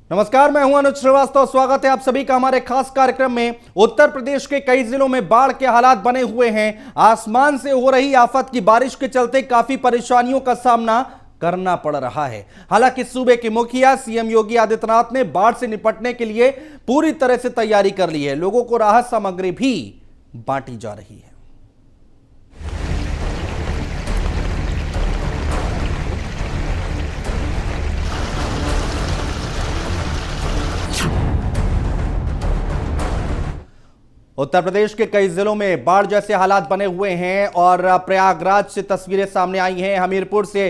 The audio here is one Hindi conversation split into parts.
नमस्कार, मैं हूं अनुज श्रीवास्तव। स्वागत है आप सभी का हमारे खास कार्यक्रम में। उत्तर प्रदेश के कई जिलों में बाढ़ के हालात बने हुए हैं। आसमान से हो रही आफत की बारिश के चलते काफी परेशानियों का सामना करना पड़ रहा है। हालांकि सूबे के मुखिया सीएम योगी आदित्यनाथ ने बाढ़ से निपटने के लिए पूरी तरह से तैयारी कर ली है। लोगों को राहत सामग्री भी बांटी जा रही है। उत्तर प्रदेश के कई जिलों में बाढ़ जैसे हालात बने हुए हैं और प्रयागराज से तस्वीरें सामने आई हैं। हमीरपुर से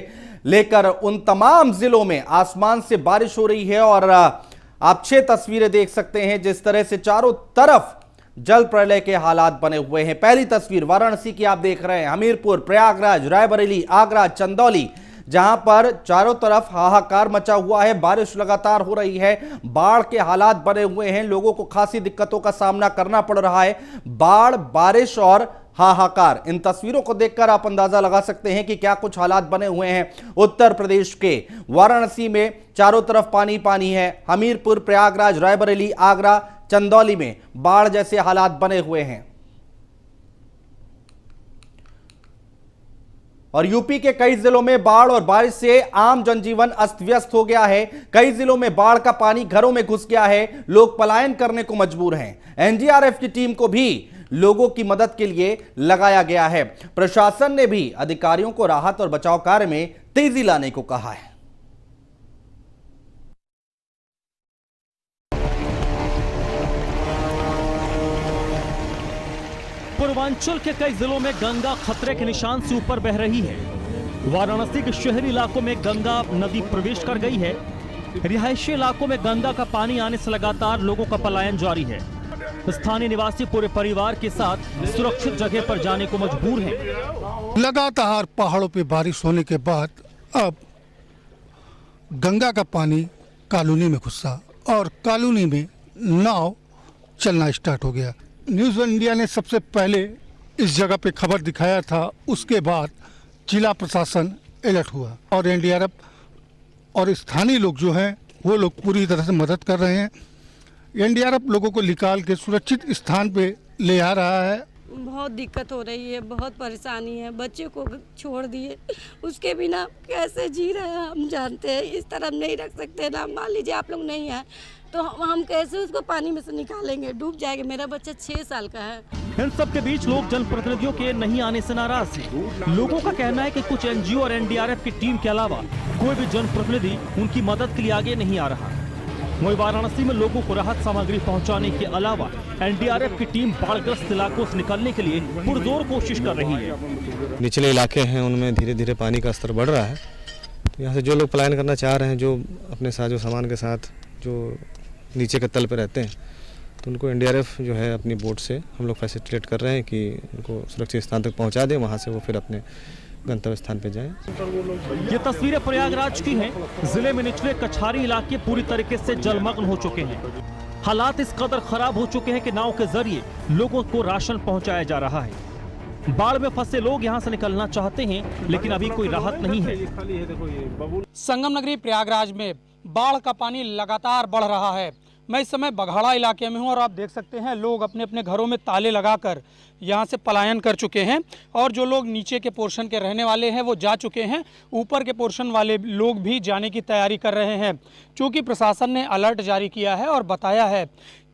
लेकर उन तमाम जिलों में आसमान से बारिश हो रही है और आप 6 तस्वीरें देख सकते हैं जिस तरह से चारों तरफ जल प्रलय के हालात बने हुए हैं। पहली तस्वीर वाराणसी की आप देख रहे हैं। हमीरपुर, प्रयागराज, रायबरेली, आगरा, चंदौली, जहां पर चारों तरफ हाहाकार मचा हुआ है। बारिश लगातार हो रही है, बाढ़ के हालात बने हुए हैं, लोगों को खासी दिक्कतों का सामना करना पड़ रहा है। बाढ़, बारिश और हाहाकार, इन तस्वीरों को देखकर आप अंदाजा लगा सकते हैं कि क्या कुछ हालात बने हुए हैं। उत्तर प्रदेश के वाराणसी में चारों तरफ पानी पानी है। हमीरपुर, प्रयागराज, रायबरेली, आगरा, चंदौली में बाढ़ जैसे हालात बने हुए हैं। और यूपी के कई जिलों में बाढ़ और बारिश से आम जनजीवन अस्त व्यस्त हो गया है। कई जिलों में बाढ़ का पानी घरों में घुस गया है, लोग पलायन करने को मजबूर हैं। एनडीआरएफ की टीम को भी लोगों की मदद के लिए लगाया गया है। प्रशासन ने भी अधिकारियों को राहत और बचाव कार्य में तेजी लाने को कहा है। पूर्वांचल के कई जिलों में गंगा खतरे के निशान से ऊपर बह रही है। वाराणसी के शहरी इलाकों में गंगा नदी प्रवेश कर गई है। रिहायशी इलाकों में गंगा का पानी आने से लगातार लोगों का पलायन जारी है। स्थानीय निवासी पूरे परिवार के साथ सुरक्षित जगह पर जाने को मजबूर हैं। लगातार पहाड़ों पे बारिश होने के बाद अब गंगा का पानी कॉलोनी में घुसा और कॉलोनी में नाव चलना स्टार्ट हो गया। न्यूज़ इंडिया ने सबसे पहले इस जगह पे खबर दिखाया था, उसके बाद जिला प्रशासन अलर्ट हुआ और एनडीआरएफ और स्थानीय लोग जो हैं वो लोग पूरी तरह से मदद कर रहे हैं। एनडीआरएफ लोगों को निकाल के सुरक्षित स्थान पे ले आ रहा है। बहुत दिक्कत हो रही है, बहुत परेशानी है। बच्चे को छोड़ दिए, उसके बिना कैसे जी रहे हैं हम जानते हैं। इस तरह नहीं रख सकते ना। मान लीजिए आप लोग नहीं हैं तो हम कैसे उसको पानी में से निकालेंगे, डूब जाएगा। मेरा बच्चा 6 साल का है। इन सब के बीच लोग जनप्रतिनिधियों के नहीं आने से नाराज हैं। लोगों का कहना है कि कुछ एनजीओ और एनडीआरएफ की टीम के अलावा कोई भी जनप्रतिनिधि उनकी मदद के लिए आगे नहीं आ रहा। वहीं वाराणसी में लोगों को राहत सामग्री पहुंचाने के अलावा एनडीआरएफ की टीम बाढ़ग्रस्त इलाकों से निकलने के लिए पुरजोर कोशिश कर रही है। निचले इलाके हैं उनमें धीरे धीरे पानी का स्तर बढ़ रहा है। यहाँ से जो लोग पलायन करना चाह रहे हैं, जो अपने साजो सामान के साथ जो नीचे के तल पे रहते हैं, तो उनको एनडीआरएफ जो है अपनी बोट से हम लोग फैसिलिटेट कर रहे हैं कि उनको सुरक्षित स्थान तक पहुंचा दें, वहां से वो फिर अपने गंतव्य स्थान पे जाएं। ये तस्वीरें प्रयागराज की हैं। जिले में निचले कछारी इलाके पूरी तरीके से जलमग्न हो चुके हैं। हालात इस कदर खराब हो चुके हैं कि नाव के जरिए लोगों को राशन पहुंचाया जा रहा है। बाढ़ में फंसे लोग यहां से निकलना चाहते हैं, लेकिन अभी कोई राहत नहीं है। संगम नगरी प्रयागराज में बाढ़ का पानी लगातार बढ़ रहा है। मैं इस समय बघाड़ा इलाके में हूं और आप देख सकते हैं लोग अपने अपने घरों में ताले लगाकर यहां से पलायन कर चुके हैं और जो लोग नीचे के पोर्शन के रहने वाले हैं वो जा चुके हैं। ऊपर के पोर्शन वाले लोग भी जाने की तैयारी कर रहे हैं। चूँकि प्रशासन ने अलर्ट जारी किया है और बताया है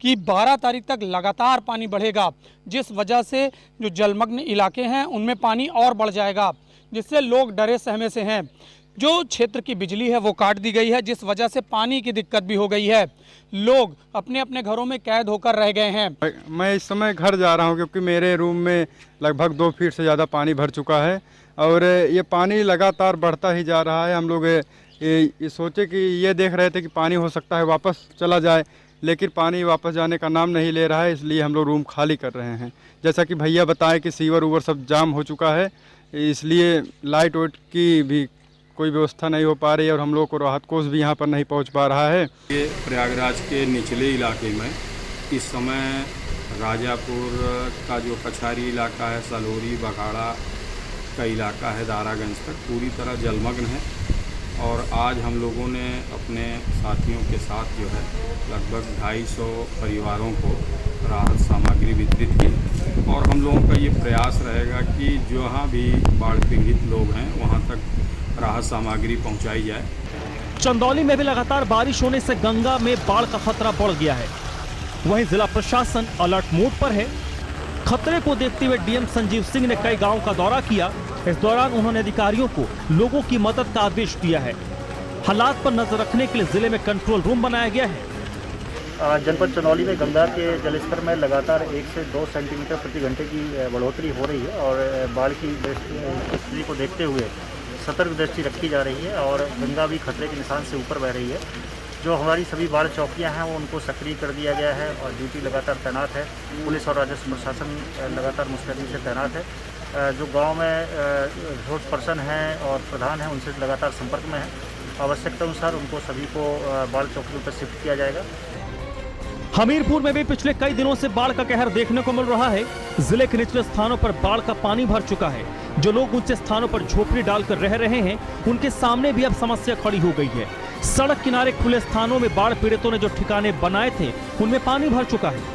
कि 12 तारीख तक लगातार पानी बढ़ेगा, जिस वजह से जो जलमग्न इलाके हैं उनमें पानी और बढ़ जाएगा, जिससे लोग डरे सहमे से हैं। जो क्षेत्र की बिजली है वो काट दी गई है, जिस वजह से पानी की दिक्कत भी हो गई है। लोग अपने अपने घरों में कैद होकर रह गए हैं। मैं इस समय घर जा रहा हूं क्योंकि मेरे रूम में लगभग 2 फीट से ज़्यादा पानी भर चुका है और ये पानी लगातार बढ़ता ही जा रहा है। हम लोग ये सोचे कि ये देख रहे थे कि पानी हो सकता है वापस चला जाए, लेकिन पानी वापस जाने का नाम नहीं ले रहा है, इसलिए हम लोग रूम खाली कर रहे हैं। जैसा कि भैया बताएं कि सीवर उवर सब जाम हो चुका है, इसलिए लाइट वाइट की भी कोई व्यवस्था नहीं हो पा रही है और हम लोग को राहत कोष भी यहाँ पर नहीं पहुँच पा रहा है। ये प्रयागराज के निचले इलाके में इस समय राजापुर का जो कछारी इलाका है, सलोरी, बघाड़ा का इलाका है, दारागंज तक पूरी तरह जलमग्न है। और आज हम लोगों ने अपने साथियों के साथ जो है लगभग 250 परिवारों को राहत सामग्री वितरित की और हम लोगों का ये प्रयास रहेगा कि जहाँ भी बाढ़ पीड़ित लोग हैं वहाँ तक राहत सामग्री पहुँचाई जाए। चंदौली में भी लगातार बारिश होने से गंगा में बाढ़ का खतरा बढ़ गया है। वहीं जिला प्रशासन अलर्ट मोड पर है। खतरे को देखते हुए डीएम संजीव सिंह ने कई गांवों का दौरा किया। इस दौरान उन्होंने अधिकारियों को लोगों की मदद का आदेश दिया है। हालात पर नजर रखने के लिए जिले में कंट्रोल रूम बनाया गया है। जनपद चंदौली में गंगा के जलस्तर में लगातार 1 से 2 सेंटीमीटर प्रति घंटे की बढ़ोतरी हो रही है और बाढ़ की स्थिति को देखते हुए सतर्क दृष्टि रखी जा रही है और गंगा भी खतरे के निशान से ऊपर बह रही है। जो हमारी सभी बाढ़ चौकियां हैं वो उनको सक्रिय कर दिया गया है और ड्यूटी लगातार तैनात है। पुलिस और राजस्व प्रशासन लगातार मुस्तैदी से तैनात है। जो गांव में रोड पर्सन हैं और प्रधान हैं उनसे लगातार संपर्क में है। आवश्यकता अनुसार उनको सभी को बाढ़ चौकियों पर शिफ्ट किया जाएगा। हमीरपुर में भी पिछले कई दिनों से बाढ़ का कहर देखने को मिल रहा है। जिले के निचले स्थानों पर बाढ़ का पानी भर चुका है। जो लोग ऊंचे स्थानों पर झोपड़ी डालकर रह रहे हैं उनके सामने भी अब समस्या खड़ी हो गई है। सड़क किनारे खुले स्थानों में बाढ़ पीड़ितों ने जो ठिकाने बनाए थे उनमें पानी भर चुका है।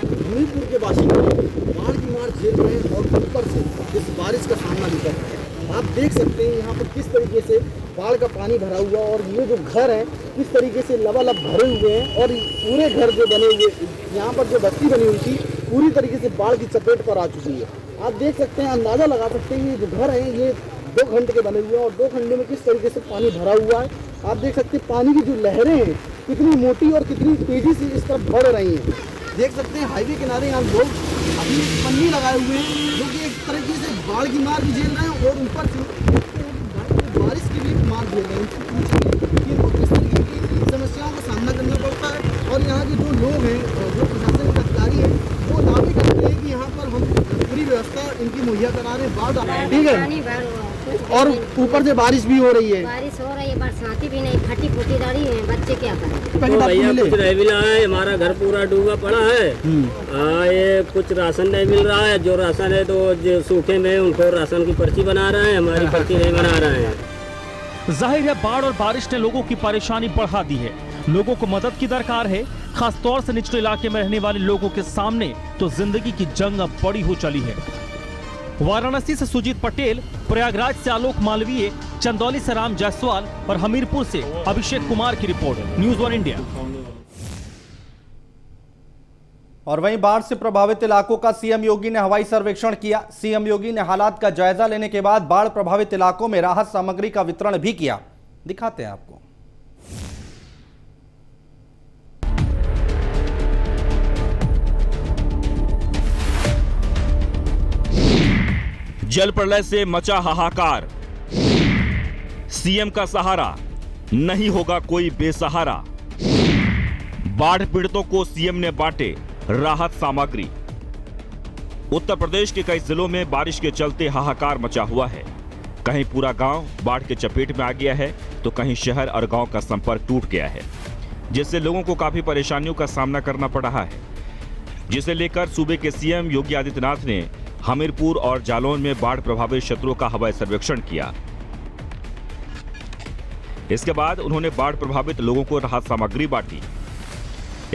हमीरपुर के बाशिंदे बाढ़ की मार झेल रहे हैं और ऊपर से इस बारिश का सामना भी कर रहे हैं। आप देख सकते हैं यहाँ पर किस तरीके से बाढ़ का पानी भरा हुआ और ये जो घर हैं किस तरीके से लबालब भरे हुए हैं और पूरे घर जो बने हुए यहाँ पर जो बस्ती बनी हुई थी पूरी तरीके से बाढ़ की चपेट पर आ चुकी है। आप देख सकते हैं, अंदाज़ा लगा सकते हैं ये जो घर हैं ये 2 खंड के बने हुए हैं और 2 खंडों में किस तरीके से पानी भरा हुआ है। आप देख सकते हैं पानी की जो लहरें हैं कितनी मोटी और कितनी तेज़ी से इस तरफ बढ़ रही हैं। देख सकते हैं हाईवे किनारे यहाँ लोग अभी पन्नी लगाए हुए हैं जो कि एक तरीके से बाढ़ की मार भी झेल रहे हैं और ऊपर से बारिश की भी मार झेल रहे हैं। कि इनको किस तरीके की समस्याओं का सामना करना पड़ता है और यहाँ के जो लोग हैं जो प्रशासन के अधिकारी हैं वो दावे करते हैं कि यहाँ पर हम पूरी व्यवस्था इनकी मुहैया करा रहे हैं। बाढ़ ठीक है और ऊपर से बारिश भी हो रही है। बारिश हो रही है, बरसाती भी नहीं, फटी फूटी दाढ़ी है, बच्चे क्या करें। तो भैया कुछ रह भी रहा है, हमारा घर पूरा डूबा पड़ा है। ये कुछ राशन नहीं मिल रहा है। जो राशन है तो जो सूखे में उनको राशन की पर्ची बना रहे हैं, हमारी पर्ची नहीं बना रहे हैं। जाहिर है बाढ़ और बारिश ने लोगों की परेशानी बढ़ा दी है। लोगों को मदद की दरकार है। खास तौर से निचले इलाके में रहने वाले लोगों के सामने तो जिंदगी की जंग अब बड़ी हो चली है। वाराणसी से सुजीत पटेल, प्रयागराज से आलोक मालवीय, चंदौली से राम जायसवाल और हमीरपुर से अभिषेक कुमार की रिपोर्ट, न्यूज़ 1 इंडिया। और वहीं बाढ़ से प्रभावित इलाकों का सीएम योगी ने हवाई सर्वेक्षण किया। सीएम योगी ने हालात का जायजा लेने के बाद बाढ़ प्रभावित इलाकों में राहत सामग्री का वितरण भी किया। दिखाते हैं आपको। जल प्रलय से मचा हाहाकार, सीएम का सहारा, नहीं होगा कोई बेसहारा। बाढ़ पीड़ितों को सीएम ने बांटे राहत सामग्री। उत्तर प्रदेश के कई जिलों में बारिश के चलते हाहाकार मचा हुआ है। कहीं पूरा गांव बाढ़ के चपेट में आ गया है तो कहीं शहर और गांव का संपर्क टूट गया है, जिससे लोगों को काफी परेशानियों का सामना करना पड़ रहा है। जिसे लेकर सूबे के सीएम योगी आदित्यनाथ ने हमीरपुर और जालौन में बाढ़ प्रभावित क्षेत्रों का हवाई सर्वेक्षण किया। इसके बाद उन्होंने बाढ़ प्रभावित लोगों को राहत सामग्री बांटी।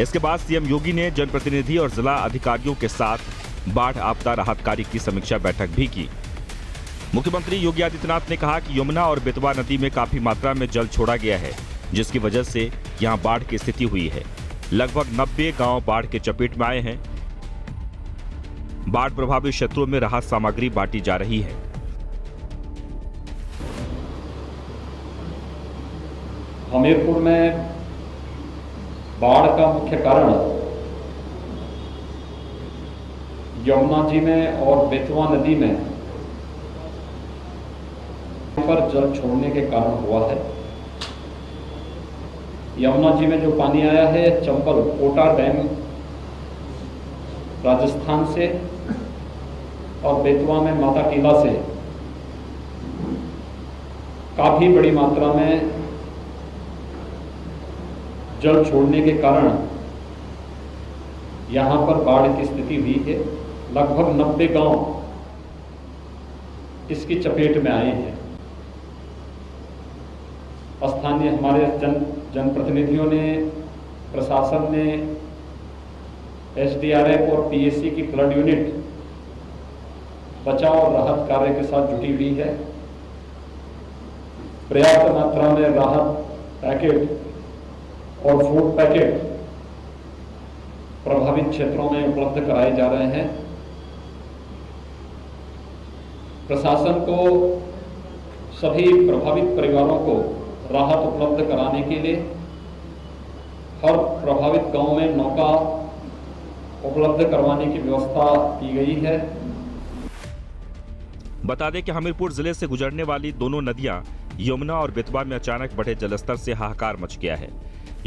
इसके बाद सीएम योगी ने जनप्रतिनिधि और जिला अधिकारियों के साथ बाढ़ आपदा राहत कार्य की समीक्षा बैठक भी की। मुख्यमंत्री योगी आदित्यनाथ ने कहा कि यमुना और बेतवा नदी में काफी मात्रा में जल छोड़ा गया है, जिसकी वजह से यहां बाढ़ की स्थिति हुई है। लगभग 90 गांव बाढ़ के चपेट में आए हैं। बाढ़ प्रभावित क्षेत्रों में राहत सामग्री बांटी जा रही है। हमीरपुर में बाढ़ का मुख्य कारण यमुना जी में और बेतवा नदी में पर जल छोड़ने के कारण हुआ है। यमुना जी में जो पानी आया है चंबल कोटा डैम राजस्थान से और बेतवा में माता टीला से काफी बड़ी मात्रा में जल छोड़ने के कारण यहां पर बाढ़ की स्थिति हुई है। लगभग 90 गांव इसकी चपेट में आए हैं। स्थानीय हमारे जनप्रतिनिधियों ने, प्रशासन ने, एसडीआरएफ और पीएससी की फ्लड यूनिट बचाव और राहत कार्य के साथ जुटी हुई है। पर्याप्त मात्रा में राहत पैकेट और फूड पैकेट प्रभावित क्षेत्रों में उपलब्ध कराए जा रहे हैं। प्रशासन को सभी प्रभावित परिवारों को राहत उपलब्ध कराने के लिए हर प्रभावित गांव में नौका उपलब्ध करवाने की व्यवस्था की गई है। बता दें कि हमीरपुर जिले से गुजरने वाली दोनों नदियां यमुना और बेतवा में अचानक बढ़े जलस्तर से हाहाकार मच गया है।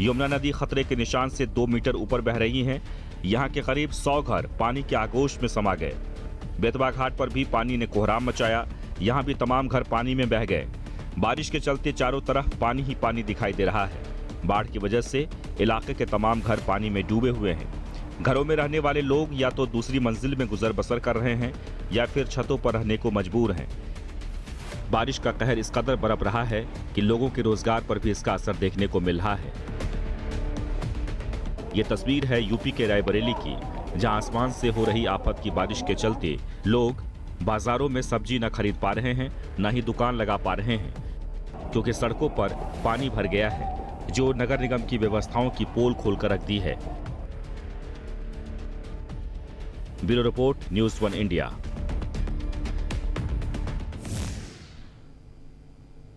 यमुना नदी खतरे के निशान से 2 मीटर ऊपर बह रही है। यहां के करीब 100 घर पानी के आगोश में समा गए। बेतवा घाट पर भी पानी ने कोहराम मचाया। यहां भी तमाम घर पानी में बह गए। बारिश के चलते चारों तरफ पानी ही पानी दिखाई दे रहा है। बाढ़ की वजह से इलाके के तमाम घर पानी में डूबे हुए हैं। घरों में रहने वाले लोग या तो दूसरी मंजिल में गुजर बसर कर रहे हैं या फिर छतों पर रहने को मजबूर हैं। बारिश का कहर इस कदर बरप रहा है कि लोगों के रोजगार पर भी इसका असर देखने को मिल रहा है। ये तस्वीर है यूपी के रायबरेली की, जहां आसमान से हो रही आफत की बारिश के चलते लोग बाजारों में सब्जी न खरीद पा रहे हैं, न ही दुकान लगा पा रहे हैं, क्योंकि सड़कों पर पानी भर गया है, जो नगर निगम की व्यवस्थाओं की पोल खोलकर रख दी है। Bureau report, news 1 India.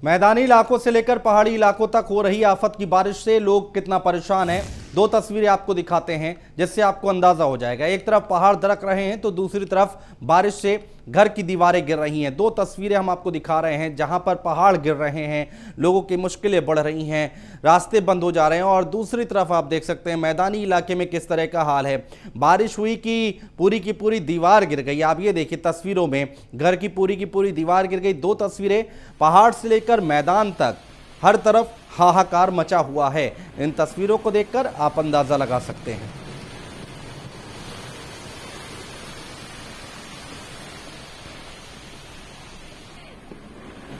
मैदानी इलाकों से लेकर पहाड़ी इलाकों तक हो रही आफत की बारिश से लोग कितना परेशान हैं, 2 तस्वीरें आपको दिखाते हैं जिससे आपको अंदाजा हो जाएगा। एक तरफ पहाड़ दरक रहे हैं तो दूसरी तरफ बारिश से घर की दीवारें गिर रही हैं। 2 तस्वीरें हम आपको दिखा रहे हैं जहां पर पहाड़ गिर रहे हैं, लोगों की मुश्किलें बढ़ रही हैं, रास्ते बंद हो जा रहे हैं, और दूसरी तरफ आप देख सकते हैं मैदानी इलाके में किस तरह का हाल है। बारिश हुई कि पूरी की पूरी दीवार गिर गई। आप ये देखिए तस्वीरों में घर की पूरी दीवार गिर गई। 2 तस्वीरें, पहाड़ से लेकर मैदान तक हर तरफ हाहाकार मचा हुआ है। इन तस्वीरों को देखकर आप अंदाजा लगा सकते हैं।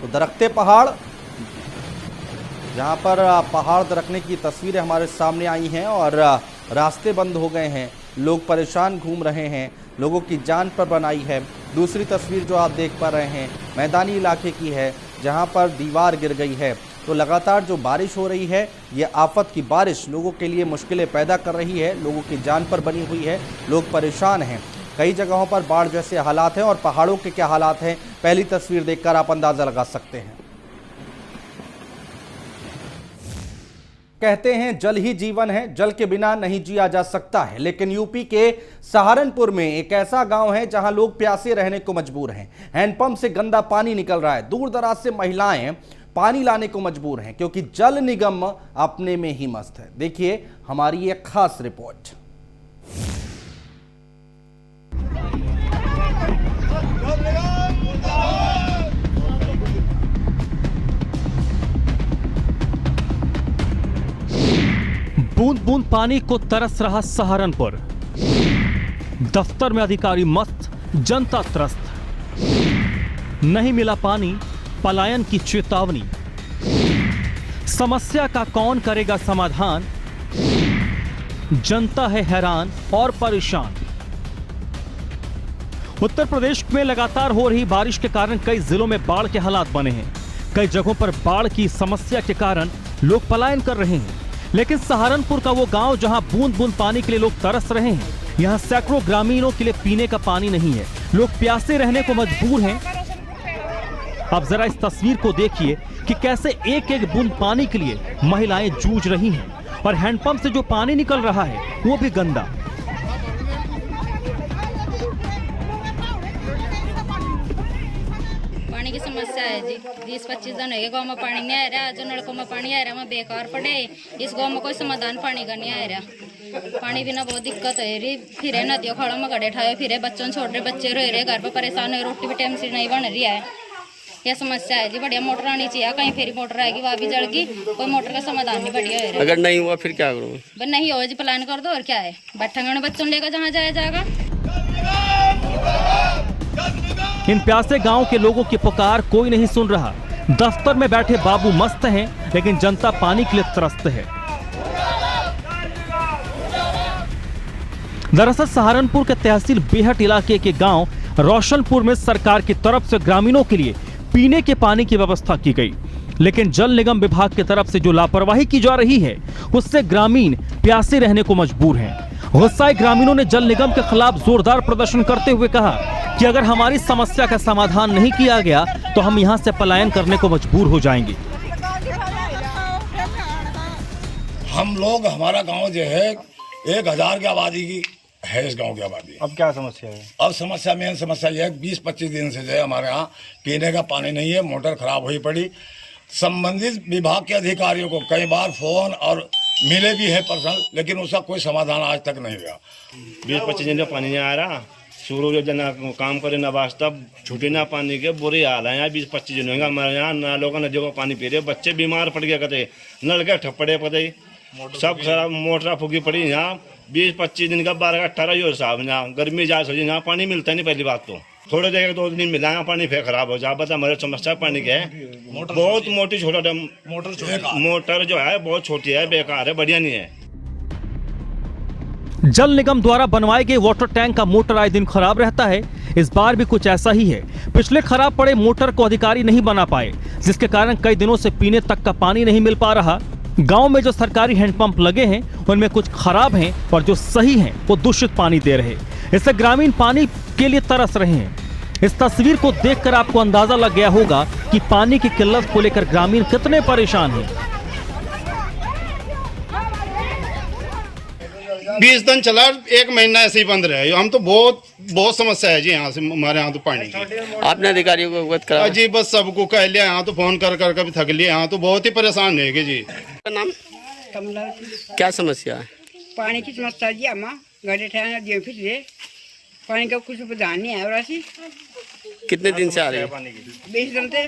तो दरकते पहाड़, जहां पर पहाड़ दरकने की तस्वीरें हमारे सामने आई हैं और रास्ते बंद हो गए हैं, लोग परेशान घूम रहे हैं, लोगों की जान पर बनाई है। दूसरी तस्वीर जो आप देख पा रहे हैं मैदानी इलाके की है, जहां पर दीवार गिर गई है। तो लगातार जो बारिश हो रही है, ये आफत की बारिश लोगों के लिए मुश्किलें पैदा कर रही है, लोगों की जान पर बनी हुई है, लोग परेशान हैं। कई जगहों पर बाढ़ जैसे हालात हैं और पहाड़ों के क्या हालात हैं, पहली तस्वीर देखकर आप अंदाजा लगा सकते हैं। कहते हैं जल ही जीवन है, जल के बिना नहीं जिया जा सकता है, लेकिन यूपी के सहारनपुर में एक ऐसा गांव है जहां लोग प्यासे रहने को मजबूर हैं। हैंडपंप से गंदा पानी निकल रहा है। दूर दराज से महिलाएं पानी लाने को मजबूर हैं क्योंकि जल निगम अपने में ही मस्त है। देखिए हमारी एक खास रिपोर्ट। बूंद बूंद पानी को तरस रहा सहारनपुर। दफ्तर में अधिकारी मस्त, जनता त्रस्त। नहीं मिला पानी, पलायन की चेतावनी। समस्या का कौन करेगा समाधान? जनता है हैरान और परेशान। उत्तर प्रदेश में लगातार हो रही बारिश के कारण कई जिलों में बाढ़ के हालात बने हैं। कई जगहों पर बाढ़ की समस्या के कारण लोग पलायन कर रहे हैं। लेकिन सहारनपुर का वो गांव जहां बूंद बूंद पानी के लिए लोग तरस रहे हैं, यहां सैकड़ों ग्रामीणों के लिए पीने का पानी नहीं है। लोग प्यासे रहने को मजबूर हैं। अब जरा इस तस्वीर को देखिए कि कैसे एक एक बूंद पानी के लिए महिलाएं जूझ रही हैं और हैंडपंप से जो पानी निकल रहा है वो भी गंदा। पानी की समस्या है जी। 20-25 दिन है गाँव में पानी नहीं आ रहा। जो नलकों में पानी आ रहा है बेकार पड़े। इस गाँव में कोई समाधान पानी का नहीं आ रहा। पानी बिना बहुत दिक्कत है रही। फिर नदियों खाड़ों में गड्ढे ठाए, फिर बच्चों छोड़ रहे, बच्चे रह रहे, घर पर परेशान है, रोटी भी टाइम से नहीं बन रही है। यह समस्या है जी। बढ़िया मोटर आनी चाहिए। कहीं फेरी मोटर आएगी वहाँ भी जड़गी, कोई मोटर का समाधान नहीं बढ़िया है। अगर नहीं हुआ फिर क्या करूँ? नहीं हो जी प्लान कर दो और क्या है। बैठेंगे बच्चों लेकर जहाँ जाया जाएगा। इन प्यासे गांव के लोगों की पुकार कोई नहीं सुन रहा। दफ्तर में बैठे बाबू मस्त हैं, लेकिन जनता पानी के लिए त्रस्त है। दरअसल सहारनपुर के तहसील बेहट इलाके के गांव रोशनपुर में सरकार की तरफ से ग्रामीणों के लिए पीने के पानी की व्यवस्था की गई, लेकिन जल निगम विभाग की तरफ से जो लापरवाही की जा रही है उससे ग्रामीण प्यासे रहने को मजबूर हैं। गुस्साए ग्रामीणों ने जल निगम के खिलाफ जोरदार प्रदर्शन करते हुए कहा कि अगर हमारी समस्या का समाधान नहीं किया गया तो हम यहां से पलायन करने को मजबूर हो जाएंगे। हम लोग, हमारा गांव जो है 1000 की आबादी की है, इस गांव की आबादी। अब क्या समस्या है? अब समस्या, मेन समस्या यह है 20-25 दिन से जो है हमारे यहाँ पीने का पानी नहीं है, मोटर खराब हुई पड़ी। संबंधित विभाग के अधिकारियों को कई बार फोन और मिले भी है पर्सनल, लेकिन उसका कोई समाधान आज तक नहीं हुआ। 20-25 दिन से पानी नहीं आ रहा। शुरू जो जना काम करे ना वास्ता छुटे ना पानी के बुरे हाल है। यहाँ 20-25 दिन होंगे हमारे यहाँ नालों का नदियों का पानी पी रहे, बच्चे बीमार पड़ गए, कते नल के ठप्पड़े पड़े, सब खराब, मोटर फूकी पड़ी। यहाँ 20-25 दिन का 12-18 ही हो साहब। यहाँ गर्मी जा सोची, यहाँ पानी मिलता नहीं। पहली बात तो थोड़े देर 2 दिन मिला, यहाँ पानी फिर खराब हो जा। बता हमारे समस्या पानी के है, बहुत मोटी छोटा मोटर जो है बहुत छोटी है, बेकार है, बढ़िया नहीं है। जल निगम द्वारा बनवाए गए वाटर टैंक का मोटर आए दिन खराब रहता है। इस बार भी कुछ ऐसा ही है। पिछले खराब पड़े मोटर को अधिकारी नहीं बना पाए, जिसके कारण कई दिनों से पीने तक का पानी नहीं मिल पा रहा। गांव में जो सरकारी हैंडपंप लगे हैं उनमें कुछ खराब हैं और जो सही हैं वो दूषित पानी दे रहे। इससे ग्रामीण पानी के लिए तरस रहे हैं। इस तस्वीर को देखकर आपको अंदाजा लग गया होगा कि पानी की किल्लत को लेकर ग्रामीण कितने परेशान हैं। 20 दिन चला, 1 महीना ऐसे ही बंद रहे। हम तो बहुत समस्या है जी यहाँ से, हमारे यहाँ तो पानी की। आपने अधिकारियों को अवगत करा? जी बस सबको कह लिया, यहाँ तो फोन कर कर भी थक लिया। यहाँ तो बहुत ही परेशान रहेगी जी। नाम कमला। क्या समस्या है? पानी की समस्या जी, हम गड्ढे ठहरना दिए, फिर पानी का कुछ प्रधान नहीं है। और ऐसी कितने दिन से आ रही है? 20 दिन से।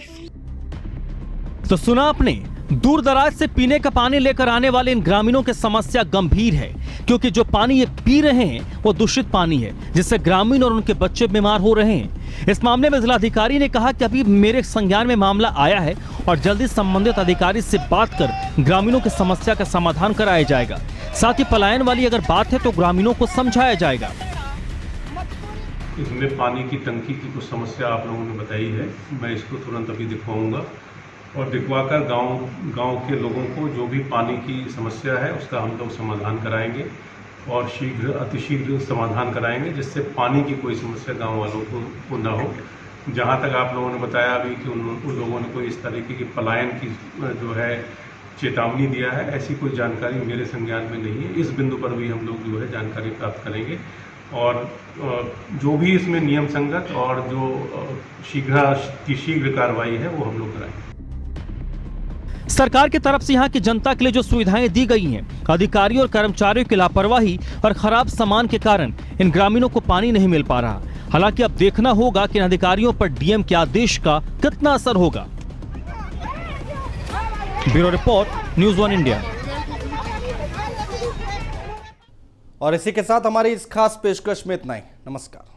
तो सुना आपने, दूर दराज से पीने का पानी लेकर आने वाले इन ग्रामीणों की समस्या गंभीर है, क्योंकि जो पानी ये पी रहे हैं वो दूषित पानी है, जिससे ग्रामीण और उनके बच्चे बीमार हो रहे हैं। इस मामले में जिलाधिकारी ने कहा कि अभी मेरे संज्ञान में मामला आया है और जल्दी संबंधित अधिकारी से बात कर ग्रामीणों की समस्या का समाधान कराया जाएगा। साथ ही पलायन वाली अगर बात है तो ग्रामीणों को समझाया जाएगा। इसमें पानी की टंकी की कुछ समस्या आप लोगों ने बताई है, मैं इसको तुरंत अभी दिखवाऊंगा और दिखवाकर गांव के लोगों को जो भी पानी की समस्या है उसका हम लोग समाधान कराएंगे और अतिशीघ्र समाधान कराएंगे, जिससे पानी की कोई समस्या गांव वालों को ना हो। जहां तक आप लोगों ने बताया अभी कि उन लोगों ने कोई इस तरीके की पलायन की जो है चेतावनी दिया है, ऐसी कोई जानकारी मेरे संज्ञान में नहीं है। इस बिंदु पर भी हम लोग जो है जानकारी प्राप्त करेंगे और जो भी इसमें नियम संगत और जो शीघ्र कार्रवाई है वो हम लोग कराएंगे। सरकार की तरफ से यहाँ की जनता के लिए जो सुविधाएं दी गई हैं, अधिकारियों और कर्मचारियों की लापरवाही और खराब सामान के कारण इन ग्रामीणों को पानी नहीं मिल पा रहा। हालांकि अब देखना होगा कि इन अधिकारियों पर डीएम के आदेश का कितना असर होगा। Bureau report, news 1 India. और इसी के साथ हमारी इस खास पेशकश में इतना ही। नमस्कार।